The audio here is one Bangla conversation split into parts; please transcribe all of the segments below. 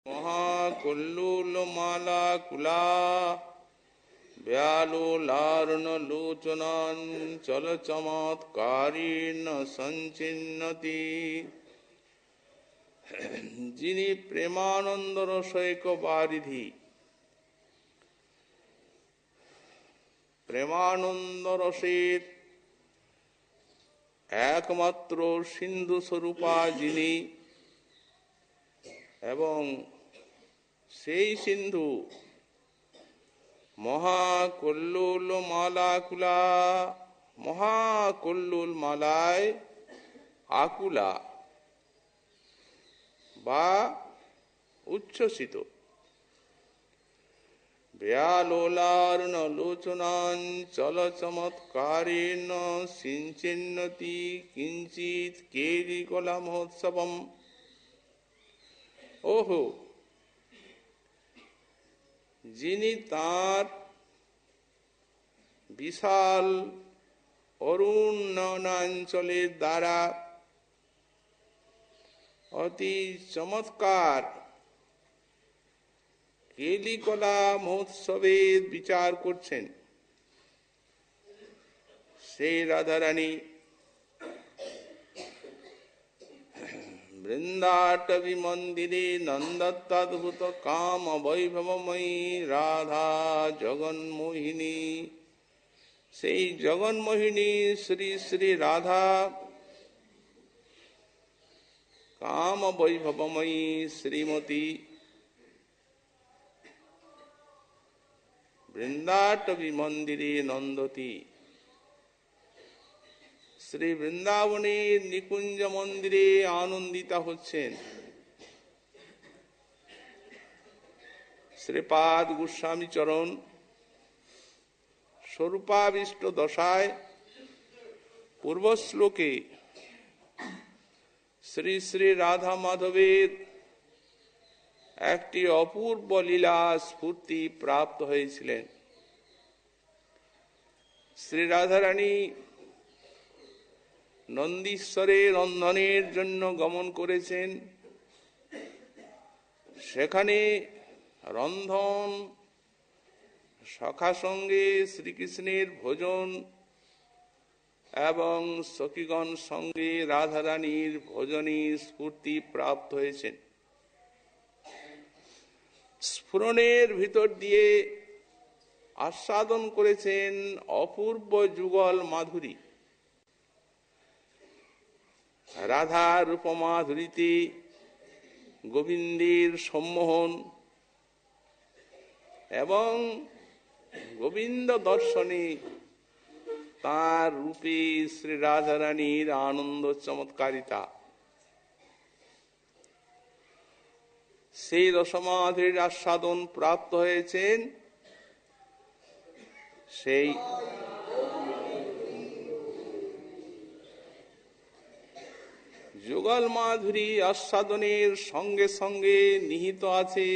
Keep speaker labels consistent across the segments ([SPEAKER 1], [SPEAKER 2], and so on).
[SPEAKER 1] মহাকল্লুলমালাকুলা ব্যালোলার্ণলোচনাঞ্চল চমৎকারীণ সঞ্চিন্নতি। যিনি প্রেমানন্দ রসৈক বারিধি, প্রেমানন্দ রসের একমাত্র সিন্ধু স্বরূপা যিনি, এবং সেই সিন্ধু মহাকল্লোল মালাকুলা, মহাকল্লোল মালায় আকুলা বা উচ্ছ্বসিত। ব্যালোলার্ণ লোচনাঞ্চল চমৎকারেণ সিঞ্চিন্নতি কিঞ্চিৎ কেলিকলা মহোৎসবম। ওহো, যিনি তাঁর বিশাল অরুণ নয়নাঞ্চলের দ্বারা অতি চমৎকার কেলিকলা মহোৎসবের বিচার করছেন, সেই রাধারানী বৃন্দাটবী মন্দিরে নন্দত্তদ্ভুত কাম বৈভবময়ী রাধা জগন্মোহিনী। সেই জগন্মোহিনী শ্রী শ্রী রাধা কাম বৈভবময়ী শ্রীমতী বৃন্দাটবী মন্দিরে নন্দতী। শ্রী বৃন্দাবনের নিকুঞ্জ মন্দিরে আনন্দিতা হচ্ছেন। শ্রীপাদ গোস্বামী চরণ স্বরূপাবিষ্ট দশায় পূর্ব শ্লোকে শ্রী শ্রী রাধা মাধবের একটি অপূর্ব লীলা স্ফূর্তি প্রাপ্ত হয়েছিলেন। শ্রী রাধারানী নন্দীশ্বরে রন্ধনের জন্য গমন করেছেন। সেখানে রন্ধন, সখা সঙ্গে শ্রীকৃষ্ণের ভোজন এবং সখীগণ সঙ্গে রাধারানীর ভোজনী স্ফূর্তি প্রাপ্ত হয়েছেন। স্ফুরণের ভিতর দিয়ে আস্বাদন করেছেন অপূর্ব যুগল মাধুরী। রাধা রূপমাধুরীতে গোবিন্দের সম্মোহন এবং গোবিন্দ দর্শনে তাঁর রূপে শ্রী রাধারানীর আনন্দ চমৎকারিতা, সেই রসমাধুরীর আস্বাদন প্রাপ্ত হয়েছেন। সেই যুগল মাধুরী আস্বাদনের সঙ্গে সঙ্গে নিহিত আছে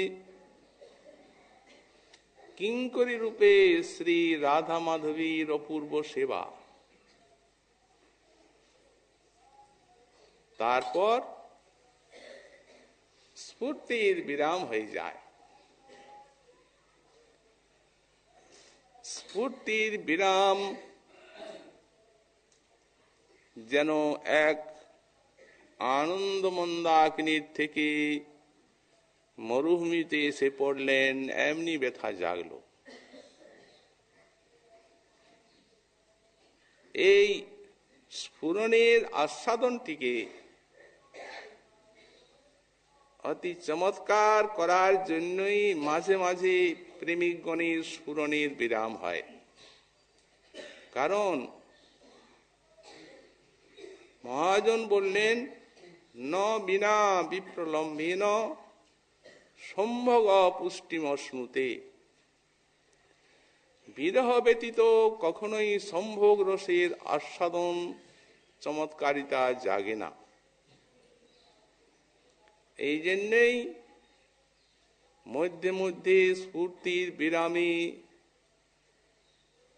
[SPEAKER 1] কিঙ্করী রূপে শ্রী রাধা মাধবীর অপূর্ব সেবা। তারপর স্ফূর্তির বিরাম হয়ে যায়। স্ফূর্তির বিরাম যেন এক আনন্দ মন্দাকিনীর থেকে মরুভূমিতে এসে পড়লেন, এমনি ব্যথা জাগল। এই স্ফুরণের আস্বাদনটিকে অতি চমৎকার করার জন্যই মাঝে মাঝে প্রেমিকগণের স্ফুরণের বিরাম হয়। কারণ মহাজন বললেন, ন বিনা বিপ্রলম্বেন সম্ভোগ পুষ্টিমশ্নুতে। বিরহ ব্যতীত কখনোই সম্ভোগ রসের আস্বাদন চমৎকারিতা জাগে না। এই জন্যই মধ্যে মধ্যে স্ফূর্তির বিরামে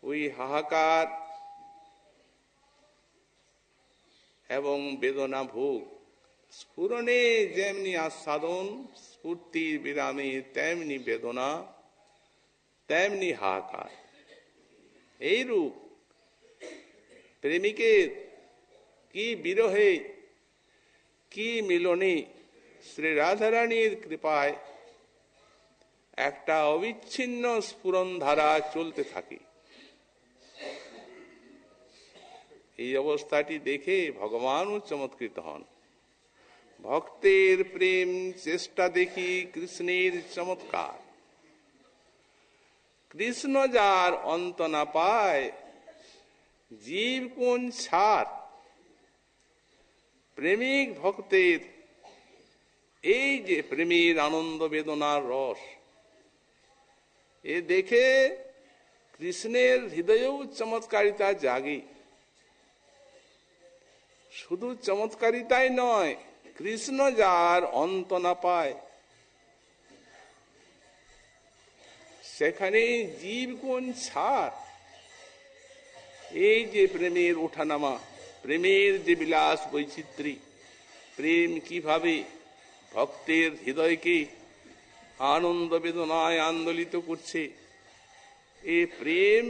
[SPEAKER 1] ওই হাহাকার এবং বেদনা ভোগ স্ফুরণে যেমনি আস্বাদন, স্ফূর্তির বিরামে তেমনি বেদনা, তেমনি হাহাকার। এইরূপ প্রেমিকের কি বিরহে, কি মিলনে শ্রী রাধারানীর কৃপায় একটা অবিচ্ছিন্ন স্ফুরণ ধারা চলতে থাকে। এই অবস্থাটি দেখে ভগবানও চমৎকৃত হন। ভক্তের প্রেম চেষ্টা দেখি কৃষ্ণের চমৎকার, কৃষ্ণ যার অন্ত না পায় জীব কোন ছাড়। প্রেমিক ভক্তের এই যে প্রেমের আনন্দ বেদনার রস, এ দেখে কৃষ্ণের হৃদয়েও চমৎকারিতা জাগে। শুধু চমৎকারিতাই নয়, কৃষ্ণ যার অন্ত না পায় সেখানে জীব কোন ছাড়। এই যে প্রেমের ওঠানামা, প্রেমের যে বিলাস বৈচিত্র্য, প্রেম কিভাবে ভক্তের হৃদয়কে আনন্দ বেদনায় আন্দোলিত করছে, এ প্রেম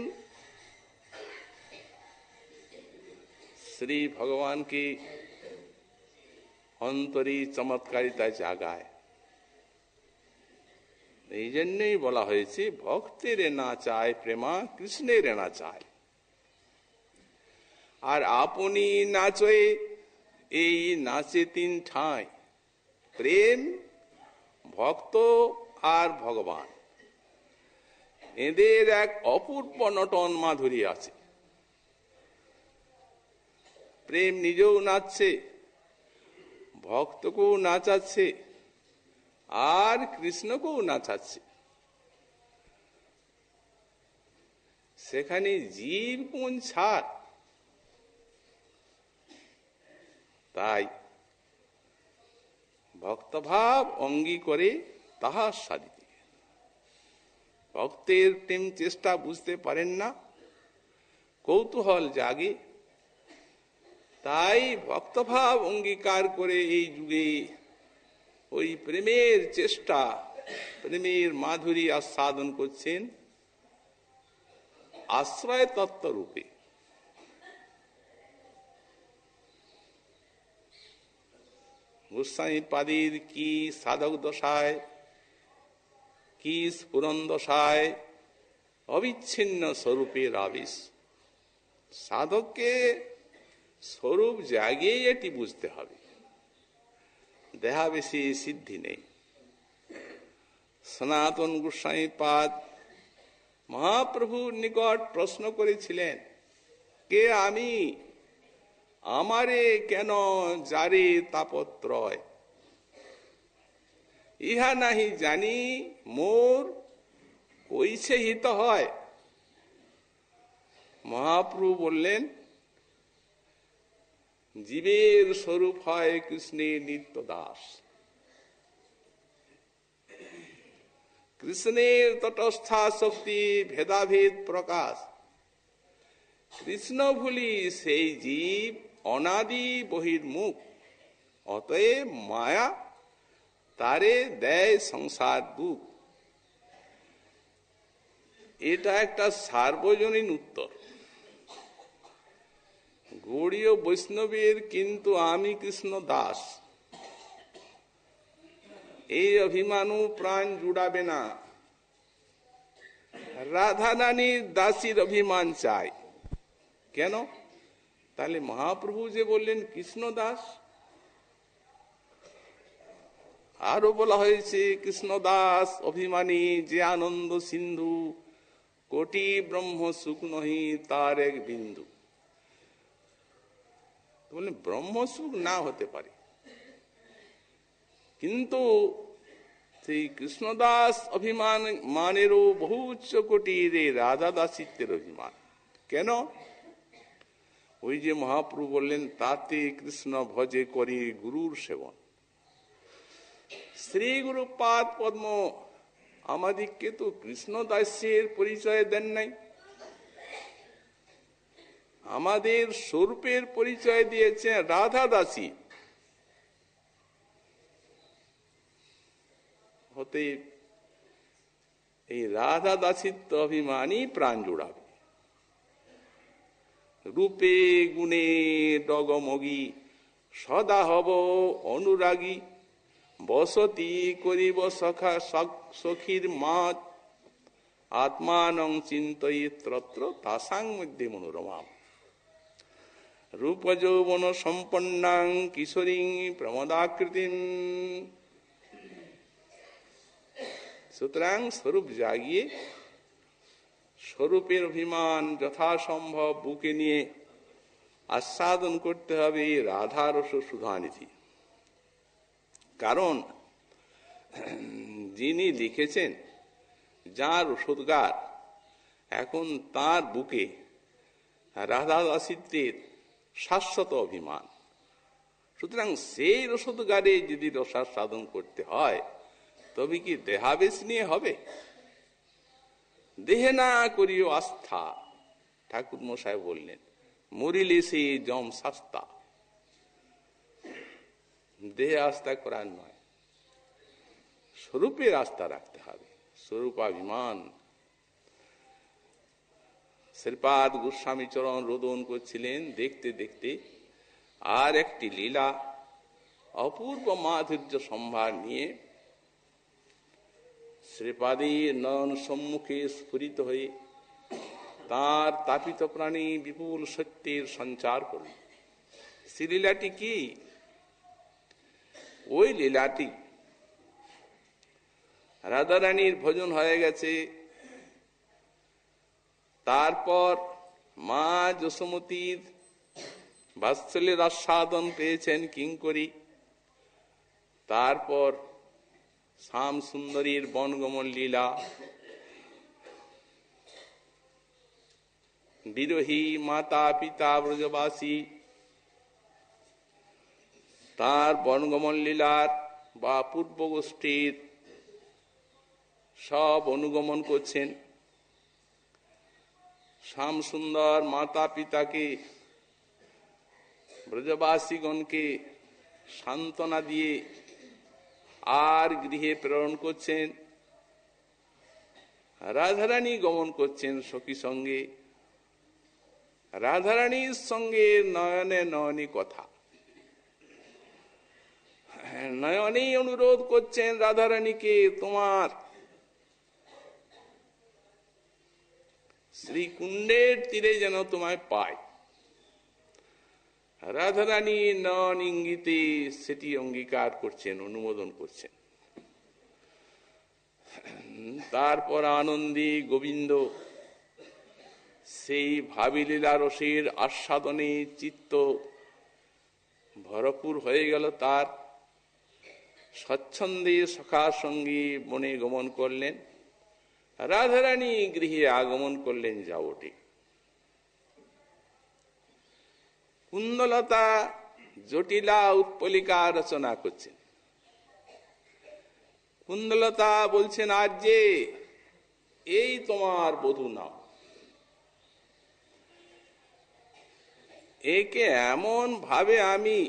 [SPEAKER 1] শ্রী ভগবানকে অন্তরে চমৎকারিতা জাগায়। এই জন্যই বলা হয়েছে ভক্তের না চায় প্রেমা, কৃষ্ণের না চায়। আর আপনি নাচয়ে এই নাচে তিন ঠাঁই, প্রেম, ভক্ত আর ভগবান। এদের এক অপূর্ব নটন মাধুরী আছে। প্রেম নিজেও নাচছে, ভক্তকেও নাচাচ্ছে, আর কৃষ্ণকেও নাচাচ্ছে। সেখানে জীব কোন ছাড়। তাই ভক্তভাব অঙ্গী করে তাহার সাধিতে। ভক্তের প্রেম চেষ্টা বুঝতে পারেন না, কৌতূহল জাগে। তাই ভক্তভাব অঙ্গীকার করে এই যুগে ওই প্রেমের চেষ্টা, প্রেমের মাধুরী আস্বাদন করছেন আশ্রয় তত্ত্ব রূপে। গোস্বামী পাদির কি সাধক দশায়, কি স্ফুরণ দশায় অবিচ্ছিন্ন স্বরূপের আবেশ। সাধককে স্বরূপ জাগিয়ে এটি বুঝতে হবে, দেহাবেশী সিদ্ধি নেই। সনাতন গোস্বামী পাদ মহাপ্রভুর নিকট প্রশ্ন করেছিলেন, কে আমি, আমারে কেন যারে তাপত্রয়, ইহা নাহি জানি মোর কইছে হিত হয়। মহাপ্রভু বললেন, জীবের স্বরূপ হয় কৃষ্ণের নিত্য দাস। কৃষ্ণের তটস্থা শক্তি ভেদাভেদ প্রকাশ। কৃষ্ণ ভুলি সেই জীব অনাদি বহির্মুখ, অতএব মায়া তারে দেয় সংসার বুক। এটা একটা সার্বজনীন উত্তর। গৌড়ীয় বৈষ্ণবের কিন্তু আমি কৃষ্ণ দাস, এই অভিমানও প্রাণ জুড়াবে না। রাধা রানীর দাসীর অভিমান চাই কেন? তাহলে মহাপ্রভু যে বললেন কৃষ্ণ দাস, আরো বলা হয়েছে কৃষ্ণ দাস অভিমানী যে আনন্দ সিন্ধু, কোটি ব্রহ্ম সুখ নহি তার এক বিন্দু। বললেন ব্রহ্ম সুখ না হতে পারে, কিন্তু সেই কৃষ্ণদাস অভিমান মানেরও বহু উচ্চ কোটির রাধা দাসিত্বের অভিমান। কেন? ওই যে মহাপ্রভু বললেন, তাতে কৃষ্ণ ভজে করি গুরুর সেবন। শ্রী গুরুপাদ পদ্ম আমাদিগকে তো কৃষ্ণ দাসের পরিচয় দেন নাই, আমাদের স্বরূপের পরিচয় দিয়েছেন রাধা দাসী। হতে এই রাধা দাসিত্ব অভিমানী প্রাণ জোড়াবে। রূপে গুণে ডগমগী সদা হব অনুরাগী, বসতি করিব সখা সখীর মাত, আত্মানং চিন্তয়িত্রত্র তাসাং মধ্যে মনোরমাম। রূপ যৌবন সম্পন্নাং কিশোরী প্রমদাকৃতিম। সুতরাং স্বরূপ জাগিয়ে স্বরূপের অভিমান যথাসম্ভব বুকে নিয়ে আস্বাদন করতে হবে রাধারস সুধানিধি। কারণ যিনি লিখেছেন, যার রসদগার, এখন তার বুকে রাধা দাসিত্বের শাশ্বত অভিমান। সুতরাং সেই রসদগারে যদি রসাস্বাদন করতে হয় তবে কি দেহাবেশ নিয়ে হবে? দেহে না করিও আস্থা, ঠাকুর মশাই বললেন, মরিলে সে জম শাস্তা। দেহে আস্থা করার নয়, স্বরূপের আস্থা রাখতে হবে, স্বরূপাভিমান। শ্রীপাদ গোস্বামী চরণ রোদন করছিলেন, দেখতে দেখতে আর একটি লীলা অপূর্ব মাধুর্য সম্ভার নিয়ে শ্রীপাদের নয়ন সম্মুখে স্ফুরিত হয়ে তার তাপিত প্রাণী বিপুল সত্যের সঞ্চার করল। সেই লীলাটি কি? ওই লীলাটি রাধারানীর ভোজন হয়ে গেছে, তারপর মা যশোমতীর বাৎসল্যের আস্বাদন পেয়েছেন কিঙ্করী, তারপর শ্যাম সুন্দরীর বনগমন লীলা, বিরোহী মাতা পিতা ব্রজবাসী তার বনগমন লীলার বা পূর্ব গোষ্ঠীর সব অনুগমন করছেন। শ্যাম সুন্দর মাতা পিতাকে, ব্রজবাসীগণকে সান্ত্বনা দিয়ে আর গৃহে প্রেরণ করছেন। রাধারানী গমন করছেন সখী সঙ্গে, রাধারানীর সঙ্গে নয়নে নয়নে কথা, নয়নে অনুরোধ করছেন রাধারানীকে, তোমার শ্রীকুণ্ডের তীরে যেন তোমায় পায়। রাধারানী নয়ন ইঙ্গিতে সেটি অঙ্গীকার করছেন, অনুমোদন করছেন। তারপর আনন্দী গোবিন্দ সেই ভাবিলীলা রসের আস্বাদনে চিত্ত ভরপুর হয়ে গেল তার। স্বচ্ছন্দে সখার সঙ্গে বনে গমন করলেন, রাধারানী গৃহে আগমন করলেন যাবটে। কুন্দলতা জটিলা উৎপলিকা রচনা করছেন। কুন্দলতা বলছেন, আজ যে এই তোমার বধূ নাও, একে এমন ভাবে আমি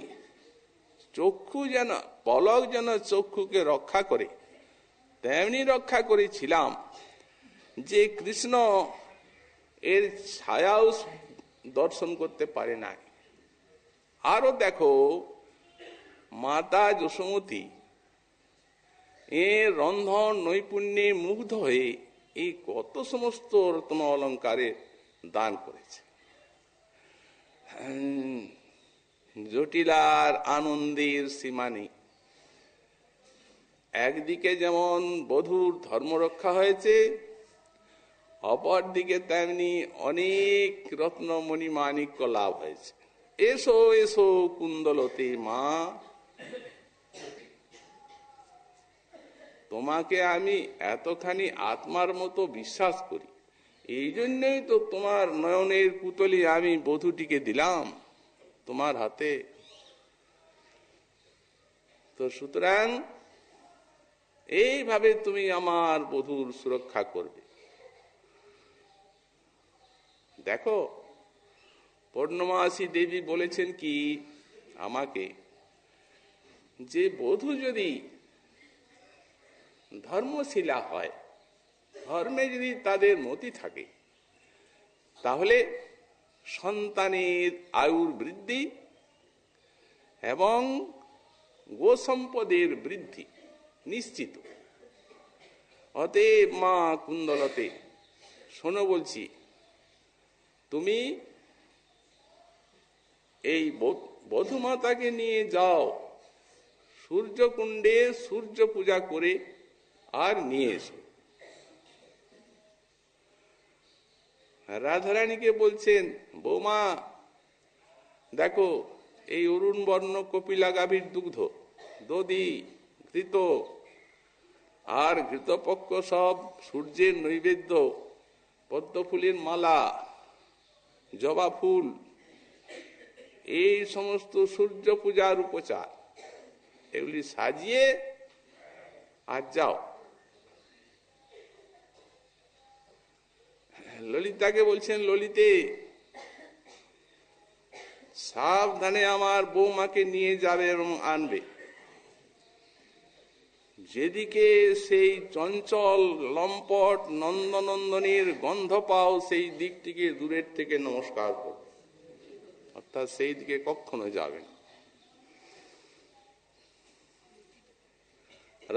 [SPEAKER 1] চক্ষু যেন, পলক যেন চক্ষুকে রক্ষা করে তেমনি রক্ষা করেছিলাম যে কৃষ্ণ এর ছায়াও দর্শন করতে পারে না। আরো দেখো, মাতা যশোমতী এর রন্ধন নৈপুণ্যে মুগ্ধ হয়ে এই কত সমস্ত রত্ন অলঙ্কারে দান করেছে। জটিলার আনন্দের সীমা নেই। একদিকে যেমন বধূর ধর্ম রক্ষা হয়েছে, অপরদিকে তেমনি অনেক রত্নমণি মাণিক্য লাভ হয়েছে। এসো এসো কুন্দলতে মা, তোমাকে আমি এতখানি আত্মার মতো বিশ্বাস করি, এই জন্যই তো তোমার নয়নের পুতলি আমি বধূটিকে দিলাম তোমার হাতে। তো সুতরাং এইভাবে তুমি আমার বধূর সুরক্ষা করবে। দেখো, পূর্ণমাসী দেবী বলেছেন কি আমাকে, যে বধূ যদি ধর্মশীলা হয়, ধর্মে যদি তাদের মতি থাকে, তাহলে সন্তানের আয়ুর বৃদ্ধি এবং গোসম্পদের বৃদ্ধি নিশ্চিত। অতএব মা কুণ্ডলতে, শোনো বলছি, তুমি এই বধূমাতাকে নিয়ে যাও সূর্যকুণ্ডে সূর্য পূজা করে আর নিয়ে এসো। রাধারানীকে বলছেন, বৌমা দেখো, এই অরুণ বর্ণ কপিলা গাভীর দুগ্ধ, দধি, ঘৃত আর ঘৃতপক্ষ সব সূর্যের নৈবেদ্য, পদ্ম ফুলের মালা, জবা ফুল, এই সমস্ত সূর্য পূজার উপচার, এগুলি সাজিয়ে আর যাও। ললিতাকে বলছেন, ললিতে সাবধানে আমার বৌমাকে নিয়ে যাবে এবং আনবে। যেদিকে সেই চঞ্চল লম্পট নন্দনন্দনের গন্ধ পাও, সেই দিকটিকে দূরের থেকে নমস্কার করো, অর্থাৎ সেই দিকে কখনো যাবে না।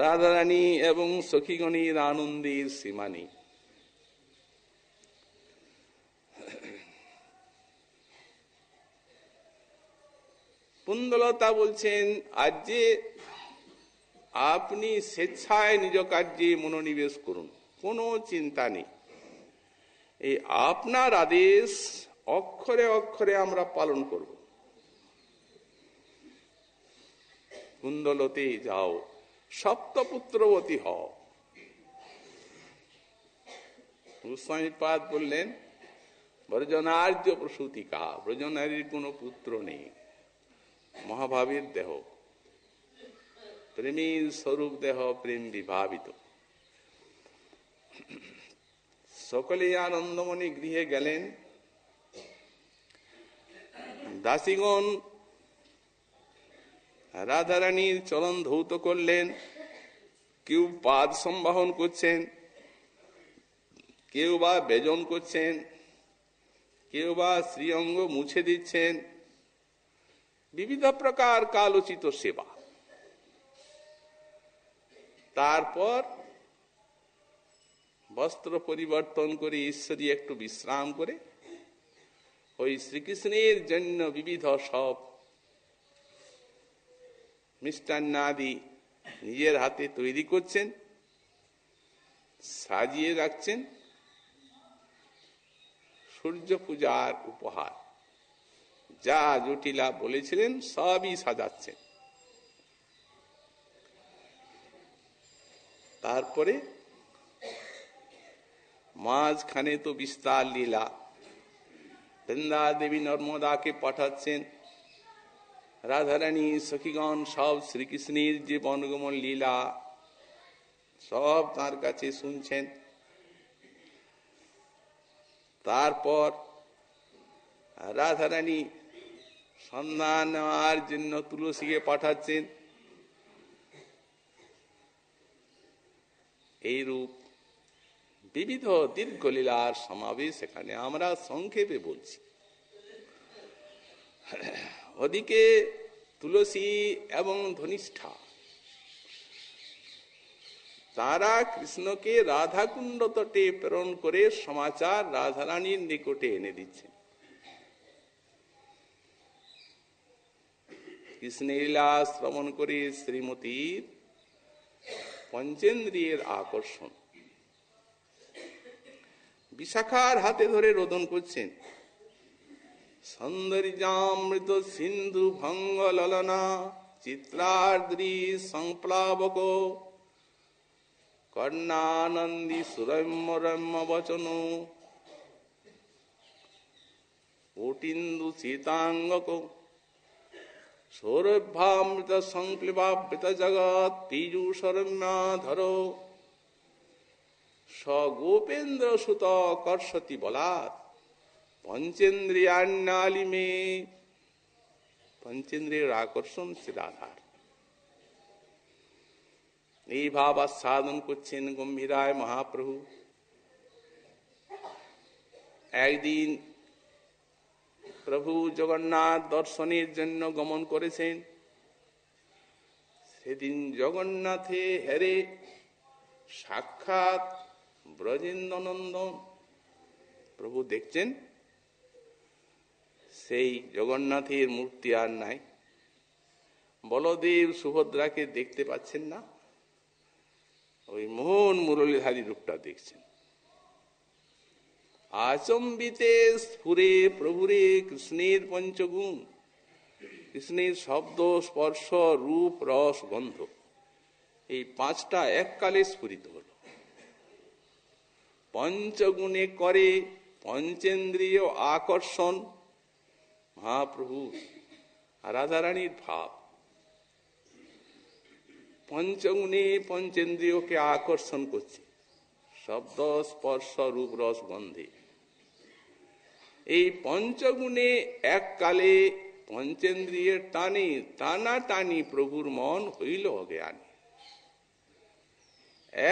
[SPEAKER 1] রাধারানী এবং সখীগণের আনন্দের সীমা নেই। কুণ্ডলতা বলছেন, আজ যে আপনি স্বেচ্ছায় নিজ কার্যে মনোনিবেশ করুন, কোনো চিন্তা নেই। এই আপনার আদেশ অক্ষরে অক্ষরে আমরা পালন করব। কুণ্ডলতে যাও, সপ্তপুত্রবতী হও। গোস্বামীপাদ বললেন, ব্রজনার্য প্রসূতিকা, ব্রজনারীর কোনো পুত্র নেই, মহাভাবীর দেহ, প্রেমীর স্বরূপ দেহ, প্রেম বিভাবিত। সকলে আনন্দমণি গৃহে গেলেন। দাসীগণ রাধারানীর চরণ ধৌত করলেন, কেউ পাদ সম্বাহন করছেন, কেউ বা বেজন করছেন, কেউ বা শ্রীঅঙ্গ মুছে দিচ্ছেন, বিবিধ প্রকার কালোচিত সেবা। তারপর বস্ত্র পরিবর্তন করে ঈশ্বরী একটু বিশ্রাম করে ওই শ্রীকৃষ্ণের জন্য বিবিধ সব মিষ্টান্নাদি নিজের হাতে তৈরি করছেন, সাজিয়ে রাখছেন, সূর্য পূজার উপহার যা জটিলা বলেছিলেন সবই সাজাচ্ছেন। তারপরে মাঝখানে তো বিস্তার লীলা, বৃন্দা দেবী নর্মদাকে পাঠাচ্ছেন, রাধারানী সখীগণ সব শ্রীকৃষ্ণের যে বনগমন লীলা সব তার কাছে শুনছেন। তারপর রাধারানী সন্ধান নেওয়ার জন্য তুলসীকে পাঠাচ্ছেন। এইরূপ বিবিধ দীর্ঘ লীলার সমাবেশ এখানে আমরা সংক্ষেপে বলছি। ওদিকে তুলসী এবং ধনিষ্ঠা তারা কৃষ্ণকে রাধাকুণ্ড তটে প্রেরণ করে সমাচার রাধারানীর নিকটে এনে দিচ্ছেন। কৃষ্ণের লীলা শ্রবণ করে শ্রীমতীর পঞ্চেন্দ্রিয়ের আকর্ষণ। বিশাখার হাতে ধরে রোদন করছেন, সৌন্দর্যামৃত সিন্ধু ভঙ্গ ললনা চিত্রাদ্রি সংপ্লাবক কর্ণানন্দী সুরম্য রম্য বচন কোটিন্দু সীতাঙ্গক সৌরভ্যামৃত সংক্লিবাবৃত জগৎ পীযূষরম্যাধর স গোপেন্দ্র সুত কর্ষতি বলাৎ পঞ্চেন্দ্রিয়ান্যালিমে। পঞ্চেন্দ্রিয়ের আকর্ষণ শ্রী রাধার। এই ভাব আস্বাদন করছেন গম্ভীরায় মহাপ্রভু। একদিন প্রভু জগন্নাথ দর্শনের জন্য গমন করেছেন। সেদিন জগন্নাথে হেরে সাক্ষাৎ ব্রজেন্দ্রনন্দন প্রভু দেখছেন। সেই জগন্নাথের মূর্তি আর নাই, বলদেব সুভদ্রাকে দেখতে পাচ্ছেন না, ওই মোহন মুরলীধারী রূপটা দেখছেন। আচম্বিতে স্ফুরে প্রভুরে কৃষ্ণের পঞ্চগুণ, কৃষ্ণের শব্দ স্পর্শ রূপ রস গন্ধ, এই পাঁচটা এককালে স্ফুরিত হল। পঞ্চগুণে করে পঞ্চেন্দ্রিয় আকর্ষণ মহাপ্রভু রাধারানীর ভাব। পঞ্চগুণে পঞ্চেন্দ্রিয়কে আকর্ষণ করছে, শব্দ স্পর্শ রূপ রস গন্ধে। এই পঞ্চগুণে এককালে পঞ্চেন্দ্রিয়ের টানে টানাটানি প্রভুর মন হইল অজ্ঞানী।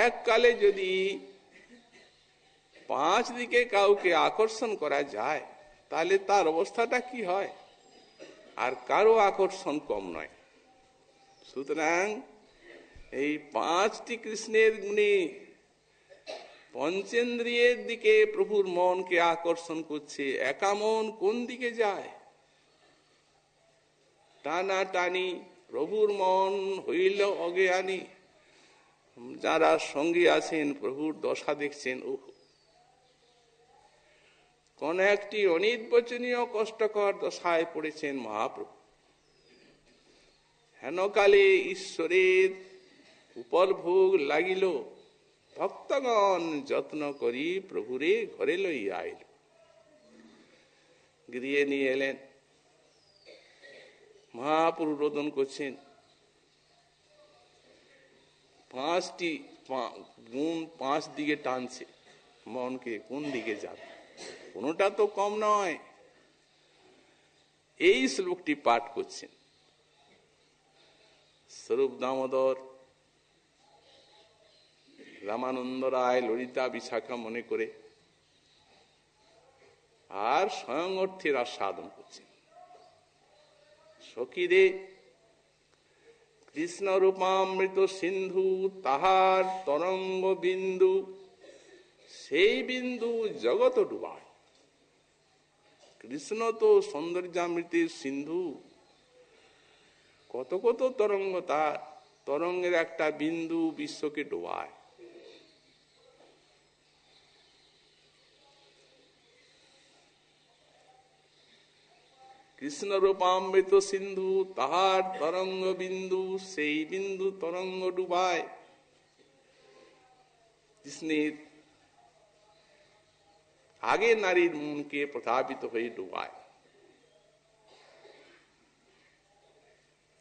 [SPEAKER 1] এককালে যদি পাঁচ দিকে কাউকে আকর্ষণ করা যায় তাহলে তার অবস্থাটা কি হয়? আর কারো আকর্ষণ কম নয়। সুতরাং এই পাঁচটি কৃষ্ণের গুণে পঞ্চেন্দ্রিয়ের দিকে প্রভুর মনকে আকর্ষণ করছে। একা মন কোন দিকে যায়? টানা টানি প্রভুর মন হইল অজ্ঞানী। যারা সঙ্গী আছেন প্রভুর দশা দেখছেন, ও কোন একটি অনির্বচনীয় কষ্টকর দশায় পড়েছেন মহাপ্রভু। হেনকালে ঈশ্বরের উপলভোগ লাগিল, ভক্তগণ যত্ন করি প্রভুরে ঘরে লইয়া আইল। গৃহে নিয়ে এলেন, মহাপ্রভু রোদন করছেন। পাঁচটি গুণ পাঁচ দিকে টানছে মনকে, কোন দিকে যাবে? কোনটা তো কম নয়। এই শ্লোকটি পাঠ করছেন স্বরূপ দামোদর, রামানন্দ রায়, ললিতা বিশাখা মনে করে, আর স্বয়ং অর্থের আস্বাদন করছেন। সখীরে কৃষ্ণ রূপামৃত সিন্ধু, তাহার তরঙ্গ বিন্দু, সেই বিন্দু জগৎ ডুবায়। কৃষ্ণ তো সৌন্দর্যামৃতের সিন্ধু, কত কত তরঙ্গ, তার তরঙ্গের একটা বিন্দু বিশ্বকে ডোবায়। কৃষ্ণ রূপামৃত সিন্ধু, তাহার তরঙ্গ বিন্দু, সেই বিন্দু তরঙ্গ ডুবায়। কৃষ্ণের আগে নারীর মনকে প্রতাপিত হয়ে ডুবায়।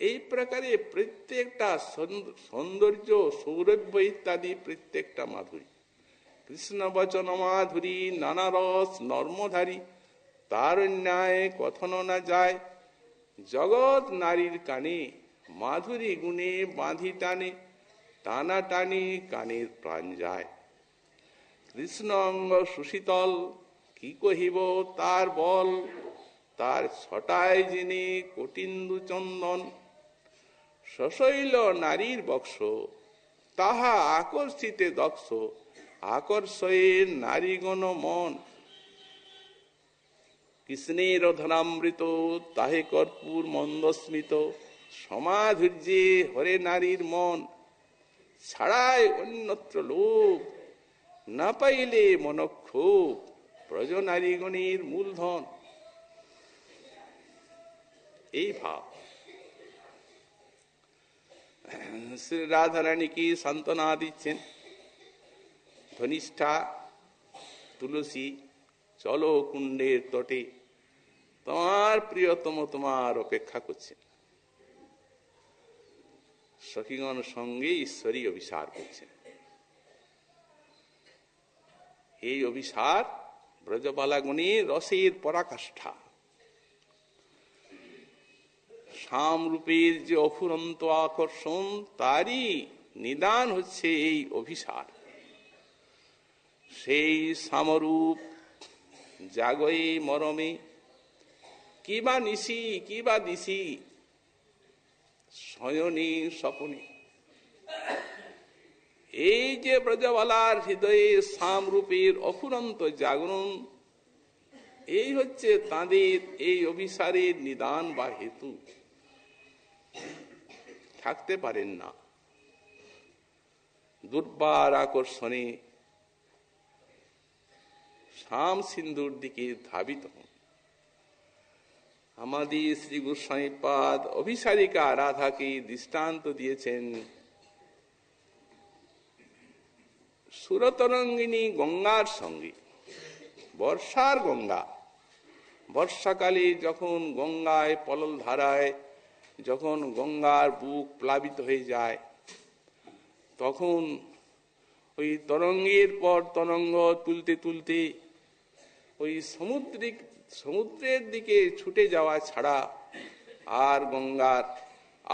[SPEAKER 1] এই প্রকারে প্রত্যেকটা সৌন্দর্য, সৌরভ্য ইত্যাদি প্রত্যেকটা মাধুরী। কৃষ্ণ বচন মাধুরী, নানা রস নর্মধারী, তার ন্যায় কথন না যায়। জগৎ নারীর কানে, মাধুরী গুণে বাঁধি টানে, টানা টানি কানের প্রাণ যায়। কৃষ্ণ অঙ্গ সুশীতল, কি কহিব তার বল, তার ছটায় যিনি কোটিন্দু চন্দন। সশৈল নারীর বক্ষ, তাহা আকর্ষিতে দক্ষ, আকর্ষয়ের নারীগণ মন। কৃষ্ণের ধনামৃত, তাহে কর্পূর মন্দস্মিত, সমাধুর্যে হরে নারীর মন। ছাড়ায় অন্যত্র লোভ, না পাইলে মনক্ষোভ, ব্রজ নারীগণের মূলধন। এই ভাব শ্রী রাধারানীকে সান্ত্বনা দিচ্ছেন। ধনিষ্ঠা তুলসী, চলো কুণ্ডের তটে, তোমার প্রিয়তম তোমার অপেক্ষা করছেন। সখীগণ সঙ্গে ঈশ্বরী অভিসার করছেন। এই অভিসার ব্রজবালাগণের রসের পরাকাষ্ঠা। শ্যাম রূপের যে অফুরন্ত আকর্ষণ, তারই নিদান হচ্ছে এই অভিসার। সেই সামরূপ জাগয়ে মরমে, কিবা নিশি কিবা দিশি, শয়নে স্বপনে। এই যে ব্রজবালার হৃদয়ে সামরূপের অফুরন্ত জাগরণ, এই হচ্ছে তাদের এই অভিসারের নিদান বা হেতু। থাকতে পারেন না, দুর্বার আকর্ষণে শ্যাম সিন্ধুর দিকে ধাবিত হন। আমাদের শ্রী গোস্বামীপাদ অভিসারিকা রাধাকে দৃষ্টান্ত দিয়েছেন সুরতরঙ্গিনী গঙ্গার সঙ্গে। বর্ষার গঙ্গা, বর্ষাকালে যখন গঙ্গায় পলল ধারায়, যখন গঙ্গার বুক প্লাবিত হয়ে যায়, তখন ওই তরঙ্গের পর তরঙ্গ তুলতে তুলতে ওই সমুদ্রের দিকে ছুটে যাওয়া ছাড়া আর গঙ্গার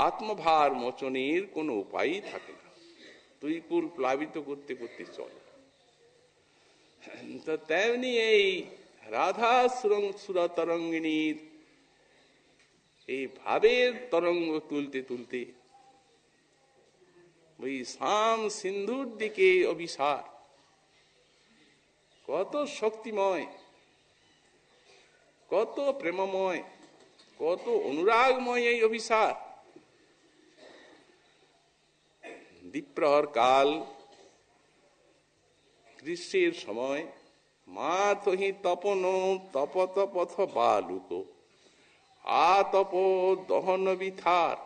[SPEAKER 1] আত্মভার মোচনের কোনো উপায়ই থাকে না। দুই কুল প্লাবিত করতে করতে চলে। তো তেমনি এই রাধা সুর তরঙ্গিনীর এই ভাবের তরঙ্গ তুলতে তুলতে ওই শ্যাম সিন্ধুর দিকে অভিসার। কত শক্তিময়, কত প্রেমময়, কত অনুরাগময় এই অভিসার। দ্বিপ্রহর কাল, গ্রীষ্মের সময়, মা তহি তপন তপত পথ বালুক, আতপ দহন বিথার,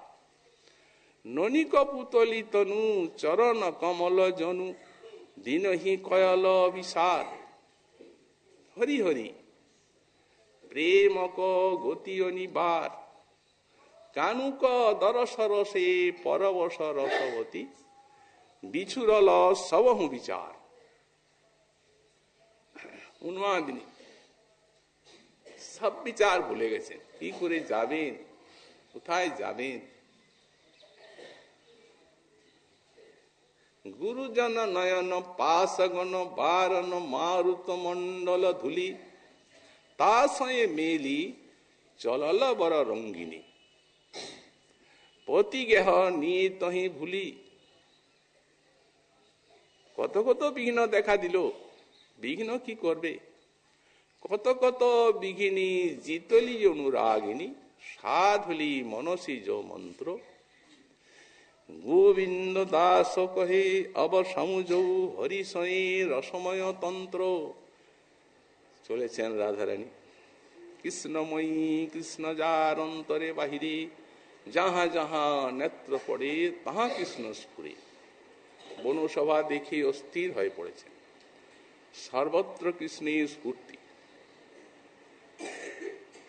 [SPEAKER 1] ননিক পুতলি তনু চরণ কমল জনু, দিনহি কয়ল অভিসার। হরি হরি প্রেমক গতি অনিবার, কানুক দরস রসে পরবশ রসবতী, বিছুরল সবহু বিচার। উন্মাদিনী সব বিচার ভুলে গেছেন। কি করে যাবেন, কোথায় যাবেন? গুরুজন নয়ন পাশগণ বারণ মারুত মন্ডল ধুলি, তা সয়ে মেলি চলল বর রঙ্গিনী, পতি গেহ নিয়ে তহি ভুলি। কত কত বিঘ্ন দেখা দিল, বিঘ্ন কি করবে? কত কত বিঘিনী জিতলি অনুরাগিনী, সাধলি মনসিজ মন্ত্র, গোবিন্দ দাস কহে অব সমুজৌ হরিশয়ে রসময় তন্ত্র। চলেছেন রাধারানী কৃষ্ণময়ী, কৃষ্ণ যার অন্তরে বাহিরে, যাহা যাহা নেত্র পড়ে তাহা কৃষ্ণ স্ফুরে। বনসভা দেখে অস্থির হয়ে পড়েছেন। সর্বত্র কৃষ্ণের স্ফূর্তি।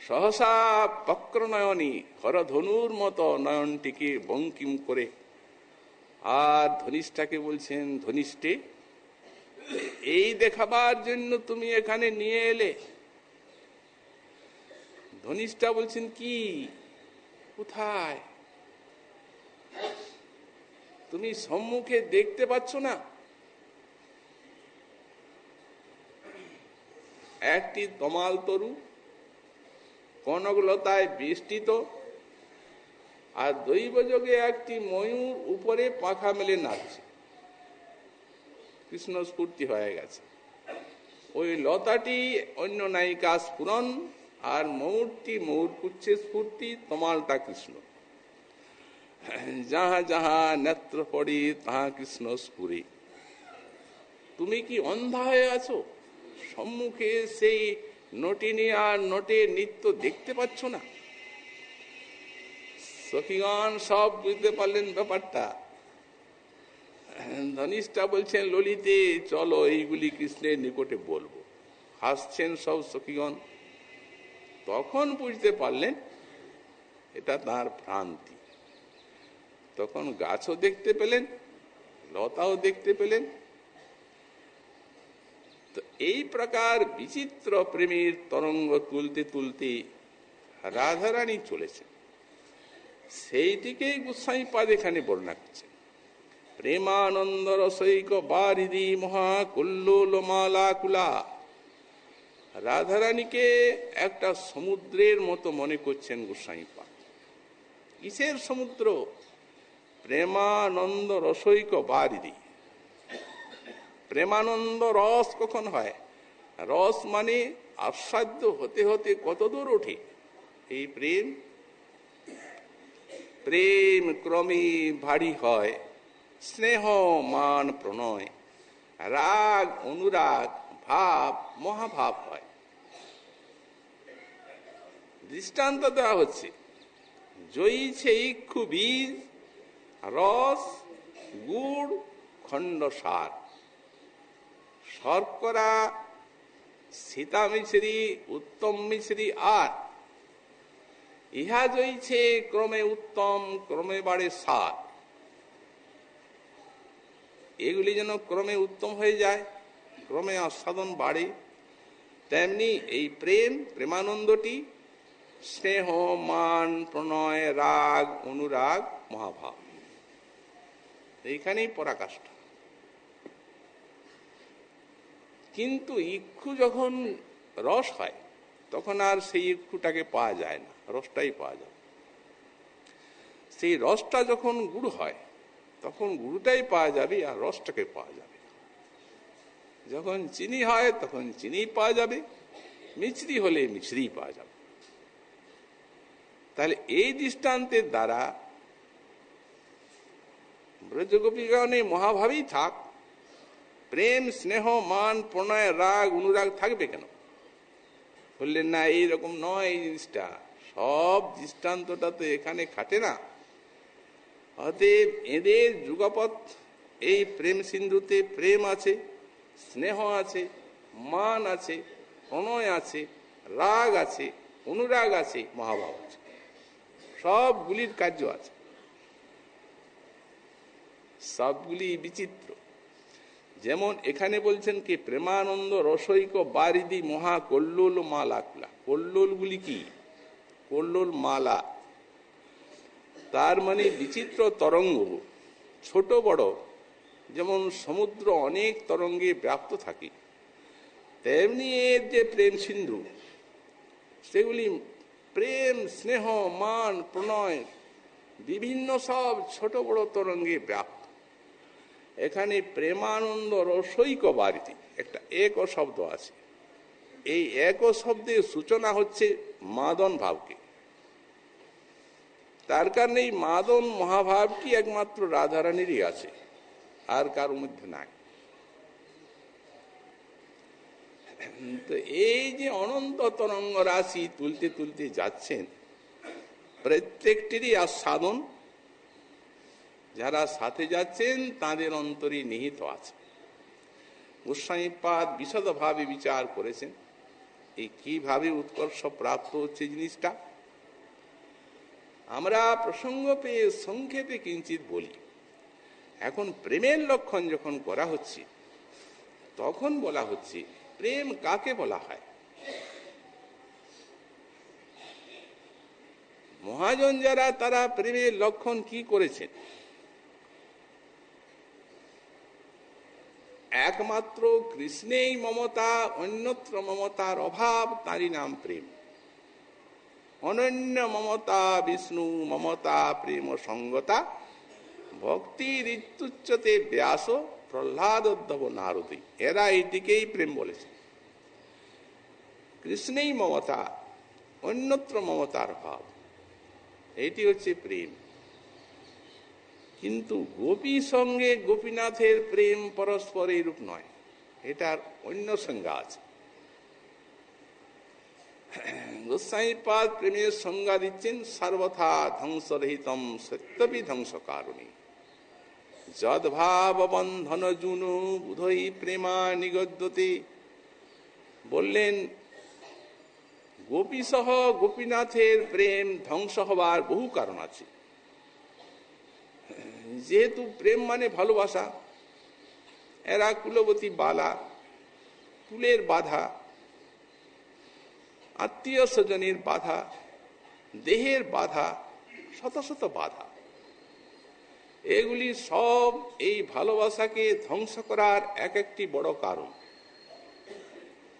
[SPEAKER 1] সহসা বক্র নয়নী, হরধনুর মতো নয়নটিকে বঙ্কিম করে আর ধনিষ্ঠাকে বলছেন, ধনিষ্ঠে এই দেখাবার জন্য তুমি এখানে নিয়ে এলে? ধনিষ্ঠা বলছেন, কি, কোথায়? তুমি সম্মুখে দেখতে পাচ্ছ না? একটি তমাল তরু কনকলতায় বেষ্টিত, আর দৈবযোগে একটি ময়ূর উপরে পাখা মেলে নাচছে। কৃষ্ণ স্ফূর্তি হয়ে গেছে। ওই লতাটি অন্য নায়িকা স্ফুরণ, আর ময়ূরটি ময়ূর কুচ্ছে স্ফূর্তি, তমালটা কৃষ্ণ। যাহা যাহা নেত্র পড়ে তাহা কৃষ্ণ স্ফুরে। তুমি কি অন্ধা হয়ে আছো? সম্মুখে সেই নটিনী আর নটের নৃত্য দেখতে পাচ্ছ না? সখীগণ সব বুঝতে পারলেন ব্যাপারটা। ধনিষ্ঠা বলছেন, ললিতে চলো এইগুলি কৃষ্ণের নিকটে বলবো। হাসছেন সব সখীগণ। তখন বুঝতে পারলেন এটা তার ভ্রান্তি। তখন গাছও দেখতে পেলেন, লতাও দেখতে পেলেন। তো এই প্রকার বিচিত্র প্রেমের তরঙ্গ তুলতে তুলতে রাধারানী চলেছেন। সেইটিকেই গোস্বামীপাদ এখানে বর্ণনা করছেন। প্রেমানন্দ রসৈক বারিধি মহাকুল্লোল মালাকুলা। রাধারানীকে একটা সমুদ্রের মতো মনে করছেন গোস্বামীপাদ। কিসের সমুদ্র? প্রেমানন্দ রসৈক বারিধি। প্রেমানন্দ রস কখন হয়? রস মানে আস্বাদ্য হতে হতে কত দূর ওঠে এই প্রেম। প্রেম ক্রমে ভারী হয়, স্নেহ মান প্রণয়, রাগ অনুরাগ ভাব মহাভাব হয়। দৃষ্টান্ত দেওয়া হচ্ছে, জয়ীছে ইক্ষু বীজ, রস গুড় খণ্ড সার। শর্করা সীতা মিশ্রি উত্তম মিশ্রি আর ইহা জয়ীছে ক্রমে উত্তম, ক্রমে বাড়ে সার। এগুলি যেন ক্রমে উত্তম হয়ে যায়, ক্রমে আস্বাদন বাড়ে, তেমনি এই প্রেম প্রেমানন্দটি স্নেহ মান প্রণয় রাগ অনুরাগ মহাভাব, এইখানেই পরাকাষ্ঠা। কিন্তু ইক্ষু যখন রস হয় তখন আর সেই ইক্ষুটাকে পাওয়া যায় না, রসটাই পাওয়া যায়। সেই রসটা যখন গুড় হয় তখন গুড়টাই পাওয়া যাবে, আর রসটাকে পাওয়া যাবে। যখন চিনি হয় তখন চিনি পাওয়া যাবে, মিছরি হলে মিছরি পাওয়া যাবে। তাহলে এই দৃষ্টান্তের দ্বারা ব্রজগোপীগণে মহাভাবী থাক, প্রেম স্নেহ মান প্রণয় রাগ অনুরাগ থাকবে কেন? বললেন না, এইরকম নয় এই জিনিসটা, সব দৃষ্টান্তটা তো এখানে খাটে না। অতএব এদের যুগপৎ এই প্রেম সিন্ধুতে প্রেম আছে, স্নেহ আছে, মান আছে, প্রণয় আছে, রাগ আছে, অনুরাগ আছে, মহাভাব আছে, সবগুলির কার্য আছে। সবগুলি বিচিত্র। যেমন এখানে বলছেন কি, প্রেমানন্দ রসৈক বারিধি মহা কল্লোল মালাকুলা। কল্লোলগুলি কি? কল্লোল মালা, তার মানে বিচিত্র তরঙ্গ, ছোট বড়। যেমন সমুদ্র অনেক তরঙ্গে ব্যাপ্ত থাকে, তেমনি এর যে প্রেম সিন্ধু, সেগুলি প্রেম স্নেহ মান প্রণয় বিভিন্ন সব ছোট বড় তরঙ্গে ব্যাপ্ত। এখানে প্রেমানন্দ রসৈক বারিধি একটা এক শব্দ আছে। এই এক শব্দের সূচনা হচ্ছে মাদন ভাবকে। তার কারণে এই মাদন মহাভাবটি একমাত্র রাধারানীরই আছে, আর কারোর মধ্যে নাই। তো এই যে অনন্ত তরঙ্গ রাশি তুলতে তুলতে যাচ্ছেন, প্রত্যেকটিরই আস্বাদন যারা সাথে যাচ্ছেন তাদের অন্তরে নিহিত আছে। গোস্বামীপাদ বিশদভাবে বিচার করেছেন এই কিভাবে উৎকর্ষ প্রাপ্ত হচ্ছে জিনিসটা। আমরা প্রসঙ্গ পেয়ে সংক্ষেপে কিঞ্চিত বলি। এখন প্রেমের লক্ষণ যখন করা হচ্ছে, তখন বলা হচ্ছে প্রেম কাকে বলা হয়। মহাজন যারা, তারা প্রেমের লক্ষণ কি করেছেন? একমাত্র কৃষ্ণেই মমতা, অন্যত্র মমতার অভাব, তারই নাম প্রেম। অনন্য মমতা বিষ্ণু মমতা প্রেম সঙ্গতা, ভক্তির ইত্যুচ্যতে ব্যাস প্রহ্লাদোদ্ধব নারদী। এরা এইটিকেই প্রেম বলেছে। কৃষ্ণেই মমতা, অন্যত্র মমতার ভাব, এটি হচ্ছে প্রেম। কিন্তু গোপী সঙ্গে গোপীনাথের প্রেম পরস্পর এইরূপ নয়, এটার অন্য সংজ্ঞা আছে। গোস্বামীপাদ প্রেমের সংজ্ঞা দিচ্ছেন সর্বথা ধ্বংসরহিতম সত্যপি ধ্বংসকারণী, যদ্ভাব বন্ধন জুনু বুধই প্রেমা নিগদ্যতে। বললেন গোপী সহ গোপীনাথের প্রেম ধ্বংস হবার বহু কারণ আছে। যেহেতু প্রেম মানে ভালোবাসা, এরা কুলবতী বালা, কুলের বাধা, আত্মীয় স্বজনের বাধা, দেহের বাধা, শত শত বাধা। এগুলি সব এই ভালোবাসাকে ধ্বংস করার এক একটি বড় কারণ।